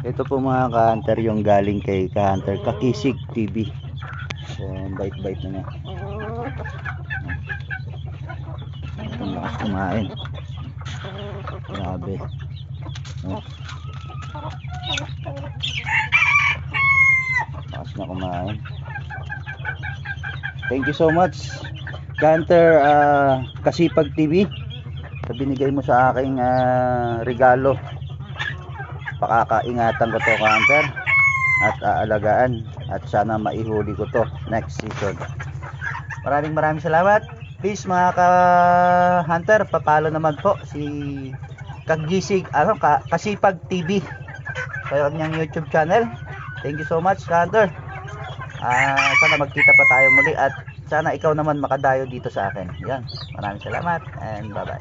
Ito po mga ka-hunter yung galing kay ka-hunter Kakisig TV. So, bite-bite na niya. Ang lakas kumain. Grabe. Lakas na kumain. Thank you so much, ka-hunter Kasipag TV. Sa binigay mo sa aking regalo. Pakakaingatan ko to, ka-hunter, at aalagaan, at sana maihuli ko to next season. Maraming salamat. Please mga ka-hunter, papalo naman po si Kagisig, Kasipag TV sa kanyang YouTube channel. Thank you so much, ka-hunter. Sana magkita pa tayo muli, at sana ikaw naman makadayo dito sa akin. Yan. Maraming salamat and bye bye.